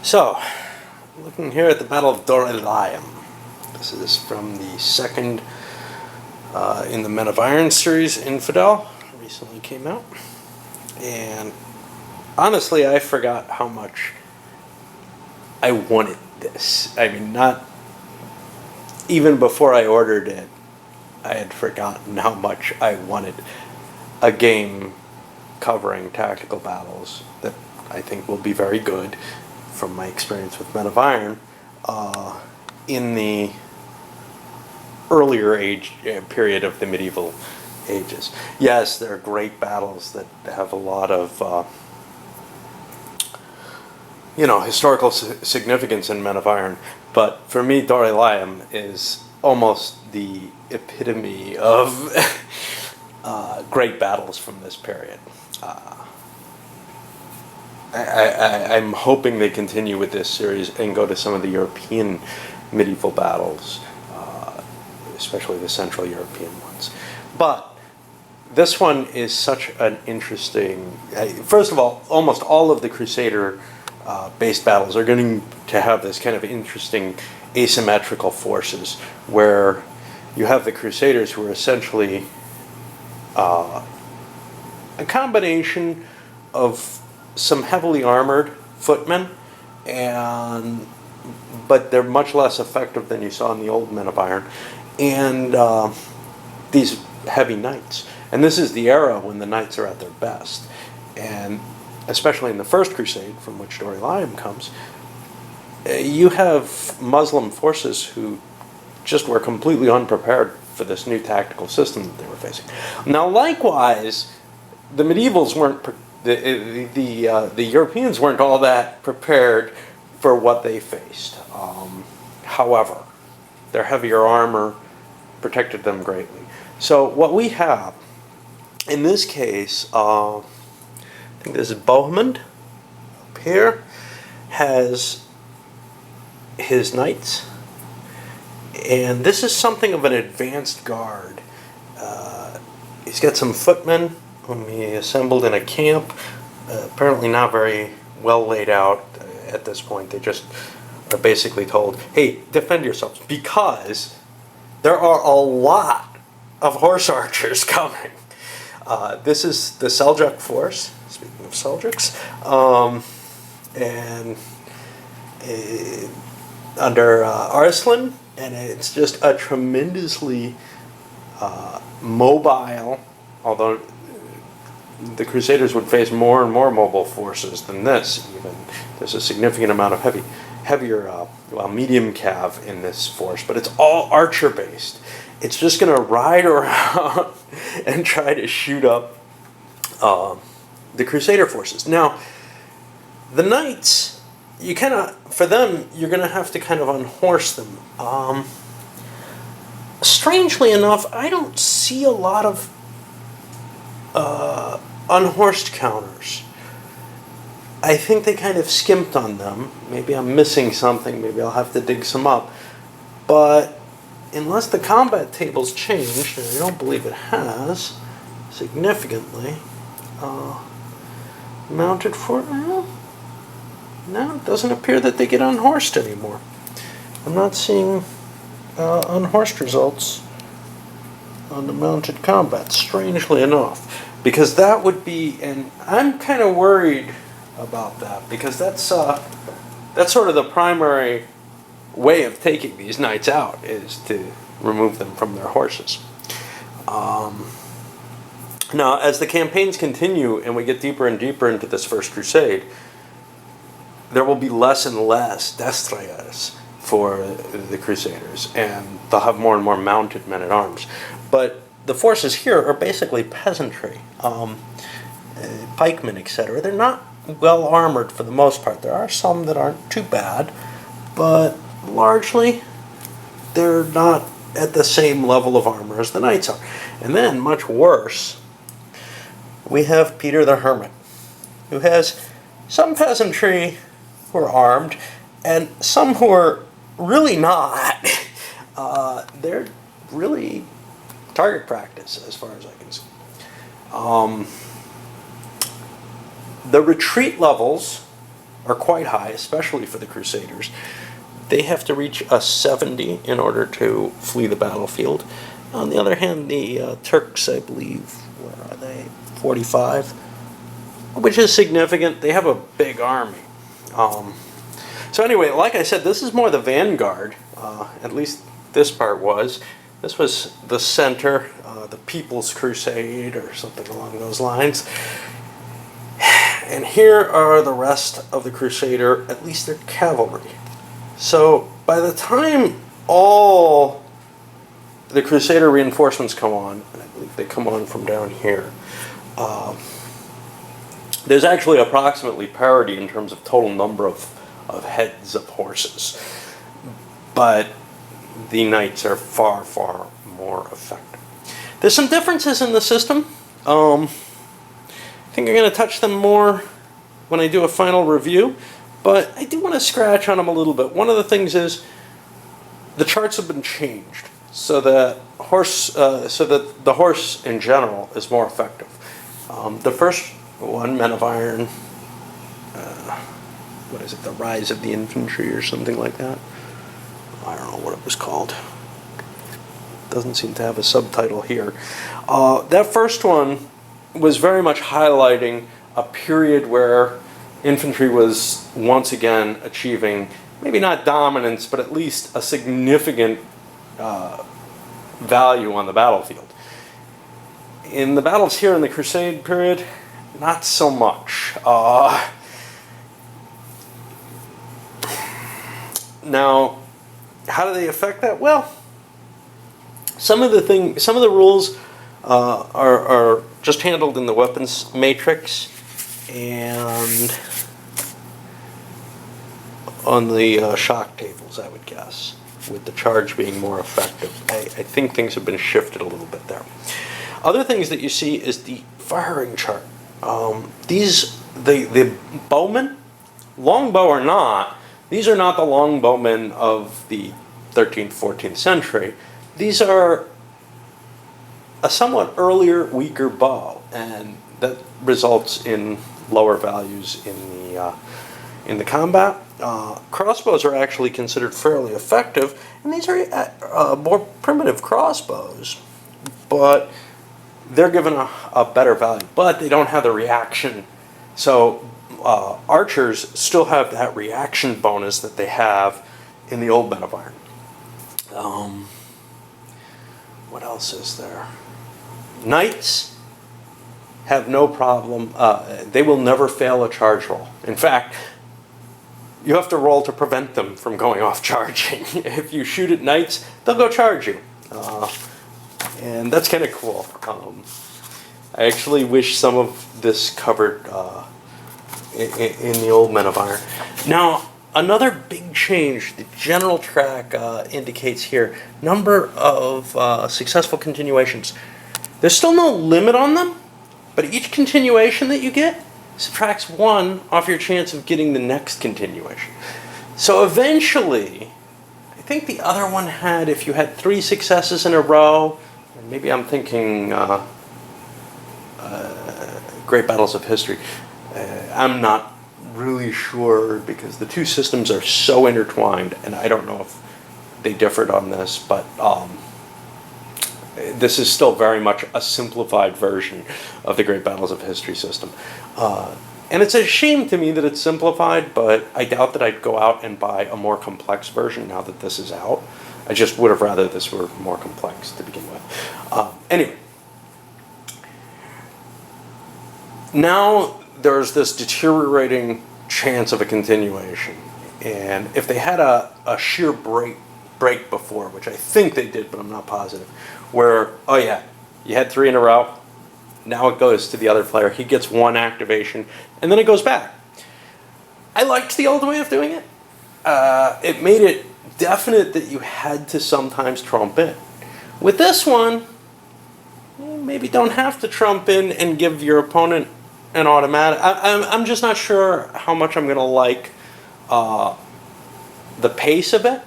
So, looking here at the Battle of Dorylaeum. This is from the second in the Men of Iron series, INfidel. Recently came out. And honestly, I forgot how much I wanted this. I mean, not even before I ordered it, I had forgotten how much I wanted a game covering tactical battles that I think will be very good from my experience with Men of Iron in the earlier period of the medieval ages. Yes, there are great battles that have a lot of historical significance in Men of Iron, but for me, Dorylaeum is almost the epitome of great battles from this period. I'm hoping they continue with this series and go to some of the European medieval battles, especially the Central European ones. But this one is such an interesting... First of all, almost all of the Crusader-based battles are going to have this kind of interesting asymmetrical forces, where you have the Crusaders who are essentially a combination of some heavily armored footmen, but they're much less effective than you saw in the old Men of Iron, and these heavy knights. And this is the era when the knights are at their best. And especially in the First Crusade, from which Dorylaeum comes, you have Muslim forces who just were completely unprepared for this new tactical system that they were facing. Now, likewise, the medievals weren't the Europeans weren't all that prepared for what they faced. However, their heavier armor protected them greatly. So what we have in this case, I think this is Bohemond up here, has his knights, and this is something of an advanced guard. He's got some footmen whom he assembled in a camp, apparently not very well laid out at this point. They just are basically told, hey, defend yourselves, because there are a lot of horse archers coming. This is the Seljuk force, speaking of Seljuks, and under Arslan, and it's just a tremendously mobile, although the Crusaders would face more and more mobile forces than this. Even there's a significant amount of heavier, medium cav in this force, but it's all archer based. It's just going to ride around and try to shoot up the Crusader forces. Now, the knights, for them, you're going to have to kind of unhorse them. Strangely enough, I don't see a lot of unhorsed counters. I think they kind of skimped on them. Maybe I'm missing something. Maybe I'll have to dig some up. But unless the combat table's changed, and I don't believe it has significantly, mounted for... No, it doesn't appear that they get unhorsed anymore. I'm not seeing unhorsed results on the mounted combat, strangely enough. Because that would be, and I'm kind of worried about that, because that's sort of the primary way of taking these knights out, is to remove them from their horses. Now, as the campaigns continue and we get deeper and deeper into this First Crusade, there will be less and less destriers for the Crusaders, and they'll have more and more mounted men-at-arms. But the forces here are basically peasantry, pikemen, etc. They're not well armored for the most part. There are some that aren't too bad, but largely they're not at the same level of armor as the knights are. And then, much worse, we have Peter the Hermit, who has some peasantry who are armed, and some who are really not. They're really target practice, as far as I can see. The retreat levels are quite high, especially for the Crusaders. They have to reach a 70 in order to flee the battlefield. On the other hand, the Turks, I believe, where are they? 45, which is significant. They have a big army. So anyway, like I said, this is more the vanguard. At least this part was. This was the center, the People's Crusade, or something along those lines. And here are the rest of the Crusader, at least their cavalry. So by the time all the Crusader reinforcements come on, and I believe they come on from down here, there's actually approximately parity in terms of total number of heads of horses. But the knights are far, far more effective. There's some differences in the system. I think I'm going to touch them more when I do a final review, but I do want to scratch on them a little bit. One of the things is the charts have been changed so that the horse in general is more effective. The first one, Men of Iron, what is it, The Rise of the Infantry or something like that? I don't know what it was called. Doesn't seem to have a subtitle here. That first one was very much highlighting a period where infantry was once again achieving, maybe not dominance, but at least a significant value on the battlefield. In the battles here in the Crusade period, not so much. Now, how do they affect that? Well, some of the rules are just handled in the weapons matrix and on the shock tables, I would guess, with the charge being more effective. I think things have been shifted a little bit there. Other things that you see is the firing chart. The bowmen, longbow or not, these are not the longbowmen of the 13th, 14th century. These are a somewhat earlier, weaker bow, and that results in lower values in the combat. Crossbows are actually considered fairly effective, and these are more primitive crossbows, but they're given a better value, but they don't have the reaction. So archers still have that reaction bonus that they have in the old Men of Iron. What else is there? Knights have no problem. They will never fail a charge roll. In fact, you have to roll to prevent them from going off charging. If you shoot at knights, they'll go charge you. And that's kind of cool. I actually wish some of this covered in the old Men of Iron. Now, another big change, the general track indicates here, number of successful continuations. There's still no limit on them, but each continuation that you get subtracts 1 off your chance of getting the next continuation. So eventually, I think the other one had, if you had 3 successes in a row, and maybe I'm thinking Great Battles of History. I'm not really sure because the two systems are so intertwined, and I don't know if they differed on this, but this is still very much a simplified version of the Great Battles of History system. And it's a shame to me that it's simplified, but I doubt that I'd go out and buy a more complex version now that this is out. I just would have rather this were more complex to begin with. Anyway. Now there's this deteriorating chance of a continuation. And if they had a sheer break before, which I think they did, but I'm not positive, where, oh yeah, you had 3 in a row, now it goes to the other player, he gets 1 activation, and then it goes back. I liked the old way of doing it. It made it definite that you had to sometimes trump in. With this one, maybe don't have to trump in and give your opponent an automatic. I'm just not sure how much I'm going to like the pace of it,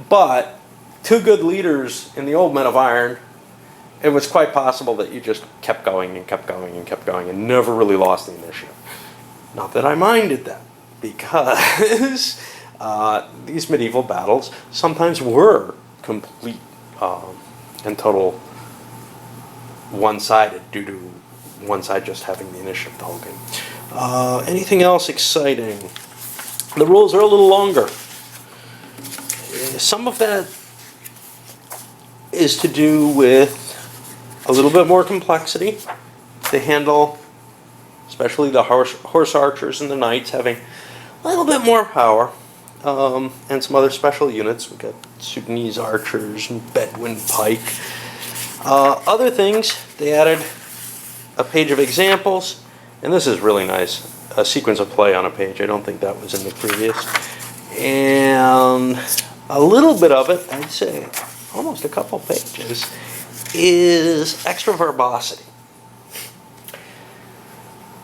but 2 good leaders in the old Men of Iron, it was quite possible that you just kept going and kept going and kept going and never really lost the initiative. Not that I minded that. because these medieval battles sometimes were complete and total one-sided due to one side just having the initiative the whole game. Anything else exciting? The rules are a little longer. Some of that is to do with a little bit more complexity. They handle, especially the horse archers and the knights, having a little bit more power. And some other special units. We've got Sudanese archers and Bedouin pike. Other things, they added a page of examples, and this is really nice. A sequence of play on a page. I don't think that was in the previous. And a little bit of it, I'd say almost a couple pages, is extra verbosity.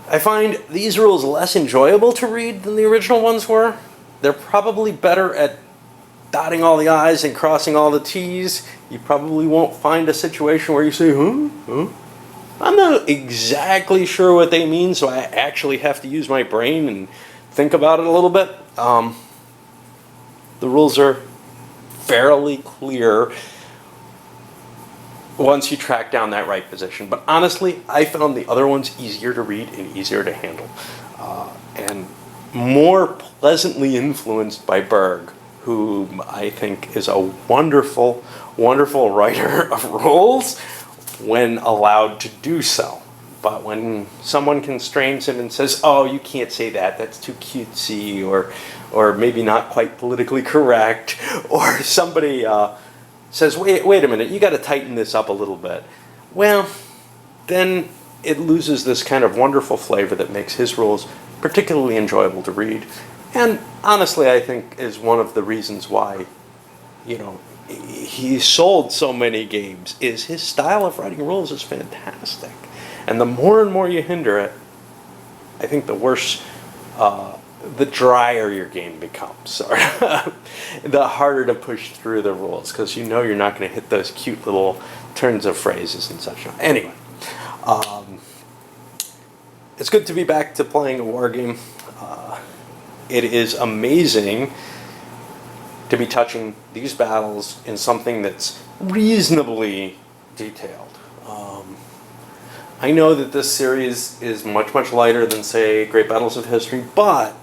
I find these rules less enjoyable to read than the original ones were. They're probably better at dotting all the I's and crossing all the T's. You probably won't find a situation where you say, huh? I'm not exactly sure what they mean, so I actually have to use my brain and think about it a little bit. The rules are fairly clear once you track down that right position. But honestly, I found the other ones easier to read and easier to handle. And more pleasantly influenced by Berg, whom I think is a wonderful, wonderful writer of rules when allowed to do so. But when someone constrains him and says, oh, you can't say that, that's too cutesy, or maybe not quite politically correct, or somebody says, wait a minute, you got to tighten this up a little bit, well, then it loses this kind of wonderful flavor that makes his rules particularly enjoyable to read. And honestly, I think is one of the reasons why, he sold so many games, is his style of writing rules is fantastic. And the more and more you hinder it, I think the worse, the drier your game becomes. The harder to push through the rules, because you're not going to hit those cute little turns of phrases and such. Anyway, it's good to be back to playing a war game. It is amazing to be touching these battles in something that's reasonably detailed. I know that this series is much, much lighter than, say, Great Battles of History, but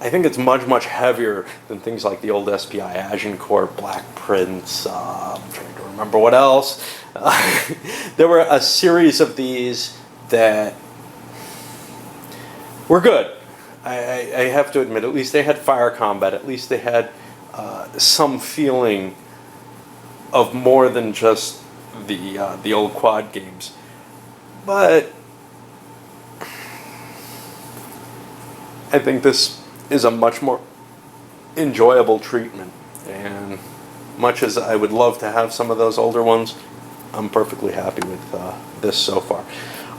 I think it's much, much heavier than things like the old SPI Agincourt, Black Prince, I'm trying to remember what else. There were a series of these that were good. I have to admit, at least they had fire combat, at least they had some feeling of more than just the old quad games. But I think this is a much more enjoyable treatment, and much as I would love to have some of those older ones, I'm perfectly happy with this so far.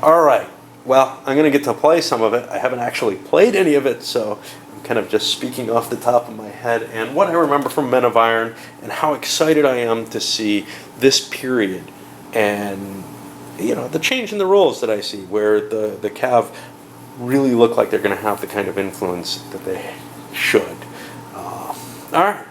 Alright, well, I'm going to get to play some of it. I haven't actually played any of it, so I'm kind of just speaking off the top of my head and what I remember from Men of Iron and how excited I am to see this period and the change in the rules that I see, where the Cav really look like they're going to have the kind of influence that they should. Alright.